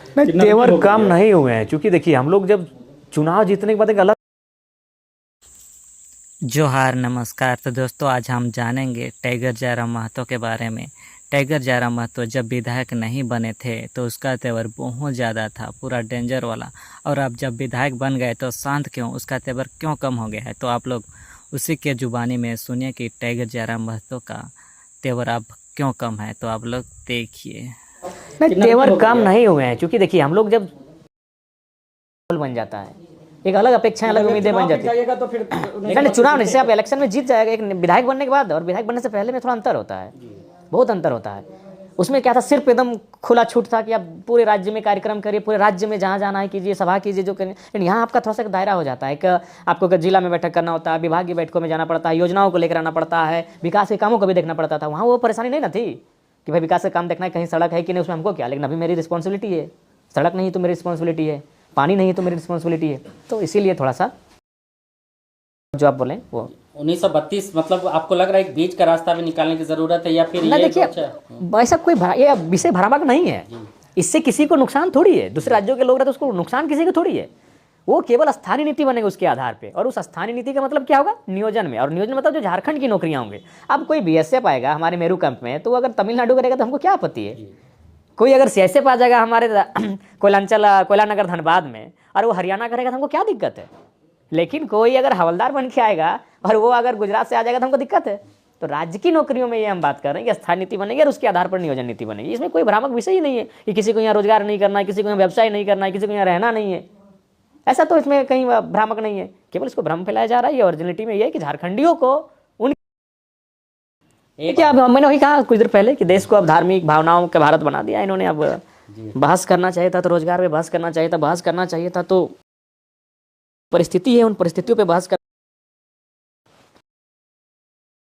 नहीं, तेवर कम नहीं हुए हैं, क्योंकि देखिए हम लोग जब चुनाव जीतने के बाद एक अलग जोहार नमस्कार। तो दोस्तों, आज हम जानेंगे टाइगर जयराम महतो के बारे में। टाइगर जयराम महतो जब विधायक नहीं बने थे तो उसका तेवर बहुत ज़्यादा था, पूरा डेंजर वाला। और अब जब विधायक बन गए तो शांत क्यों, उसका तेवर क्यों कम हो गया है? तो आप लोग उसी के जुबानी में सुनिए कि टाइगर जयराम महतो का तेवर अब क्यों कम है। तो आप लोग देखिए। नहीं, तेवर कम नहीं हुए हैं, क्योंकि देखिए हम लोग जब बन जाता है एक अलग अपेक्षाएं, अलग उम्मीदें बन जाती है। तो फिर नहीं, चुनाव नहीं, जैसे आप इलेक्शन में जीत जाएगा, एक विधायक बनने के बाद और विधायक बनने से पहले में थोड़ा अंतर होता है, बहुत अंतर होता है। उसमें क्या था, सिर्फ एकदम खुला छूट था कि आप पूरे राज्य में कार्यक्रम करिए, पूरे राज्य में जहाँ जाना है कीजिए, सभा कीजिए, जो करें। लेकिन यहाँ आपका थोड़ा सा एक दायरा हो जाता है कि आपको जिला में बैठक करना होता है, विभागीय बैठकों में जाना पड़ता है, योजनाओं को लेकर आना पड़ता है, विकास के कामों को भी देखना पड़ता था। वहाँ वो परेशानी नहीं ना थी कि भाई विकास का काम देखना है, कहीं सड़क है कि नहीं, उसमें हमको क्या। लेकिन अभी मेरी रिस्पॉन्सिबिलिटी है, सड़क नहीं तो मेरी रिस्पॉन्सिबिलिटी है, पानी नहीं है तो मेरी रिस्पॉन्सिबिलिटी है। तो इसीलिए थोड़ा सा जो आप बोलें वो 1932 मतलब आपको लग रहा है एक बीच का रास्ता भी निकालने की जरूरत है, या फिर ना। ये देखिए, ऐसा कोई ये विषय भ्रामक नहीं है, इससे किसी को नुकसान थोड़ी है। दूसरे राज्यों के लोग रहते उसको नुकसान किसी को थोड़ी है। वो केवल स्थानीय नीति बनेगी उसके आधार पे, और उस स्थानीय नीति का मतलब क्या होगा, नियोजन में। और नियोजन मतलब जो झारखंड की नौकरियां होंगे। अब कोई बीएसएफ आएगा हमारे मेरू कैंप में, तो अगर तमिलनाडु करेगा तो हमको क्या आपत्ति है। कोई अगर सीएसएफ आ जाएगा हमारे कोयला नगर धनबाद में, और वो हरियाणा करेगा तो हमको क्या दिक्कत है। लेकिन कोई अगर हवलदार बन के आएगा और वो अगर गुजरात से आ जाएगा तो हमको दिक्कत है। तो राज्य की नौकरियों में ये हम बात कर रहे हैं कि स्थानीय नीति बनेगी और उसके आधार पर नियोजन नीति बनेगी। इसमें कोई भ्रामक विषय ही नहीं है कि किसी को यहाँ रोजगार नहीं करना है, किसी को यहाँ व्यवसाय नहीं करना है, किसी को यहाँ रहना नहीं है। ऐसा तो इसमें कहीं भ्रामक नहीं है, केवल इसको भ्रम फैलाया जा रहा है। ओरिजिनलिटी में ये है कि झारखंडियों को उन क्या, अब मैंने वही कहा कुछ देर पहले कि देश को अब धार्मिक भावनाओं का भारत बना दिया इन्होंने। अब बहस करना चाहिए था तो रोजगार पे बहस करना चाहिए था, बहस करना चाहिए था तो परिस्थिति है, उन परिस्थितियों पे बहस कर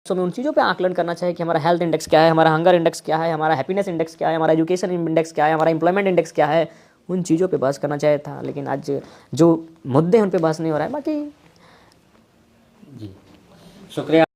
में उन चीज़ों पे आकलन करना चाहिए कि हमारा हेल्थ इंडेक्स क्या है, हमारा हंगर इंडेक्स क्या है, हमारा हैप्पीनेस इंडेक्स क्या है, हमारा एजुकेशन इंडेक्स क्या है, हमारा एम्प्लॉयमेंट इंडेक्स क्या है। उन चीज़ों पे बहस करना चाहिए था। लेकिन आज जो मुद्दे हैं उन पे बहस नहीं हो रहा है। बाकी शुक्रिया।